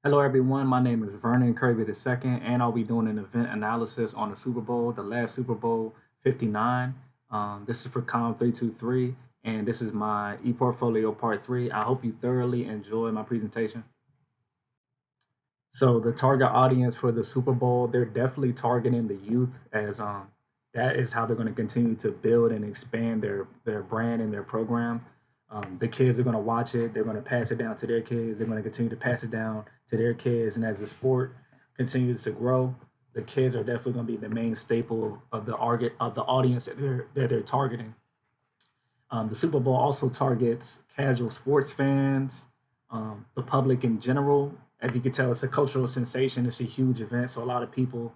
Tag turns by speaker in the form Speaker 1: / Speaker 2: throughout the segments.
Speaker 1: Hello, everyone. My name is Vernon Kirby II, and I'll be doing an event analysis on the Super Bowl, the last Super Bowl 59. This is for COMM 323, and this is my ePortfolio Part 3. I hope you thoroughly enjoy my presentation. So, the target audience for the Super Bowl, they're definitely targeting the youth as that is how they're going to continue to build and expand their brand and their program. The kids are going to watch it. They're going to pass it down to their kids. They're going to continue to pass it down to their kids. And as the sport continues to grow, the kids are definitely going to be the main staple of the audience that they're targeting. The Super Bowl also targets casual sports fans, the public in general. As you can tell, it's a cultural sensation. It's a huge event, so a lot of people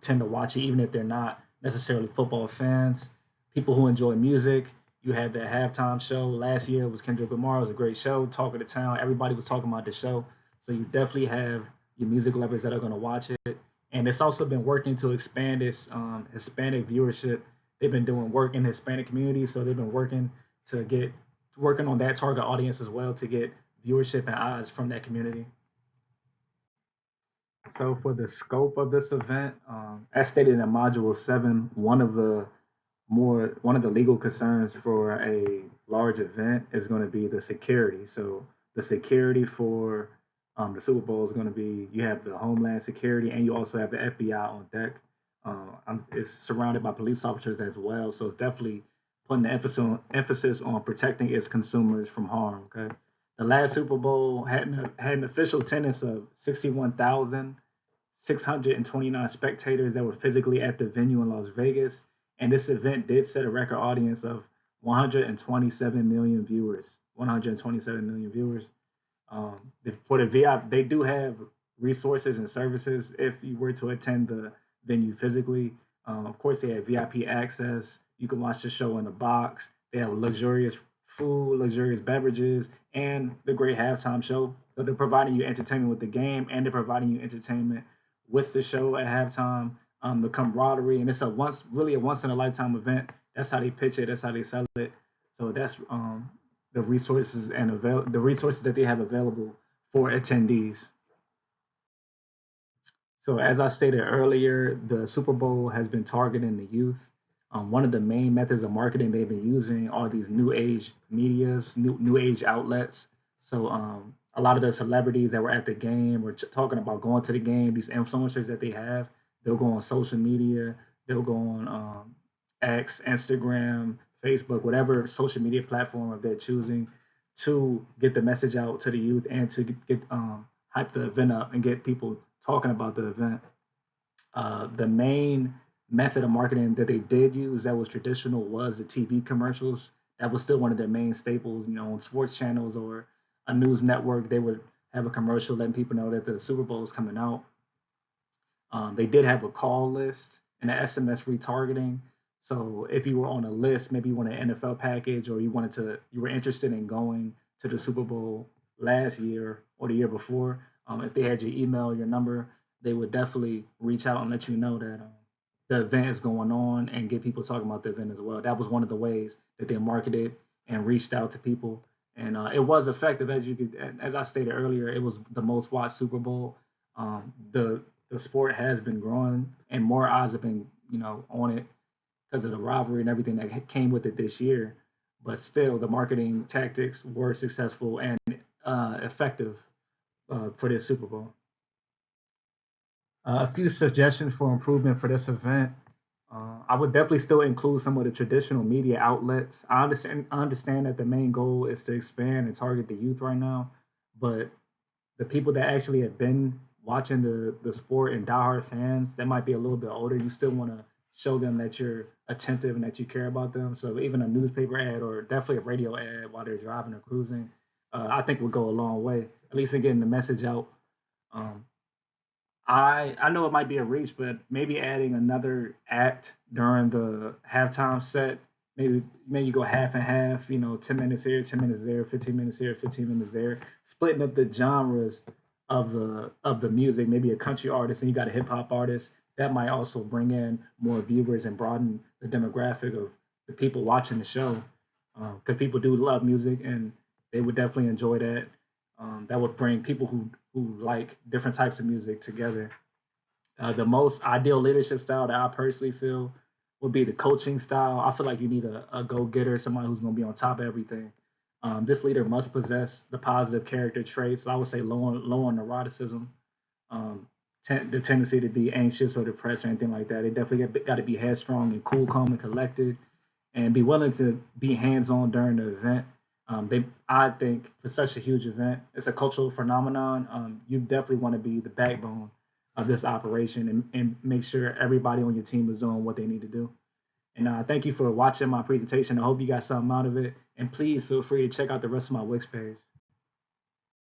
Speaker 1: tend to watch it, even if they're not necessarily football fans. People who enjoy music. You had the halftime show last year. It was Kendrick Lamar. It was a great show. Talk of the town. Everybody was talking about the show. So you definitely have your music lovers that are going to watch it. And it's also been working to expand its Hispanic viewership. They've been doing work in the Hispanic community, so they've been working on that target audience as well to get viewership and eyes from that community. So for the scope of this event, as stated in Module 7, one of the legal concerns for a large event is going to be the security. So the security for the Super Bowl is going to be you have the Homeland Security and you also have the FBI on deck. It's surrounded by police officers as well, so it's definitely putting the emphasis on protecting its consumers from harm. Okay, the last Super Bowl had an official attendance of 61,629 spectators that were physically at the venue in Las Vegas, and this event did set a record audience of 127 million viewers. 127 million viewers. For the VIP, they do have resources and services if you were to attend the venue physically. Of course, they have VIP access. You can watch the show in a box. They have luxurious food, luxurious beverages, and the great halftime show. So they're providing you entertainment with the game, and they're providing you entertainment with the show at halftime. The camaraderie, and it's really a once in a lifetime event. That's how they pitch it. That's how they sell it. So that's the resources that they have available for attendees. So as I stated earlier, the Super Bowl has been targeting the youth. One of the main methods of marketing they've been using are these new age medias, new age outlets. So a lot of the celebrities that were at the game were talking about going to the game. These influencers that they have, they'll go on social media, they'll go on X, Instagram, Facebook, whatever social media platform of they're choosing to get the message out to the youth and to get hype the event up and get people talking about the event. The main method of marketing that they did use that was traditional was the TV commercials. That was still one of their main staples. You know, on sports channels or a news network, they would have a commercial letting people know that the Super Bowl is coming out. They did have a call list and an SMS retargeting. So if you were on a list, maybe you want an NFL package or you were interested in going to the Super Bowl last year or the year before, if they had your email, your number, they would definitely reach out and let you know that the event is going on and get people talking about the event as well. That was one of the ways that they marketed and reached out to people. And it was effective, as I stated earlier. It was the most watched Super Bowl. The sport has been growing, and more eyes have been on it because of the rivalry and everything that came with it this year. But still, the marketing tactics were successful and effective for this Super Bowl. A few suggestions for improvement for this event. I would definitely still include some of the traditional media outlets. I understand that the main goal is to expand and target the youth right now, but the people that actually have been watching the sport and diehard fans that might be a little bit older, you still want to show them that you're attentive and that you care about them. So even a newspaper ad or definitely a radio ad while they're driving or cruising, I think would go a long way, at least in getting the message out. Um, I know it might be a reach, but maybe adding another act during the halftime set. Maybe you go half and half. 10 minutes here, 10 minutes there, 15 minutes here, 15 minutes there. Splitting up the genres of the music. Maybe a country artist and you got a hip hop artist. That might also bring in more viewers and broaden the demographic of the people watching the show. Because people do love music and they would definitely enjoy that. that would bring people who like different types of music together. The most ideal leadership style that I personally feel would be the coaching style. I feel like you need a go getter, somebody who's going to be on top of everything. This leader must possess the positive character traits. I would say low on neuroticism, the tendency to be anxious or depressed or anything like that. They definitely got to be headstrong and cool, calm, and collected, and be willing to be hands on during the event. I think, for such a huge event, it's a cultural phenomenon. You definitely want to be the backbone of this operation and make sure everybody on your team is doing what they need to do. And thank you for watching my presentation. I hope you got something out of it. And please feel free to check out the rest of my Wix page.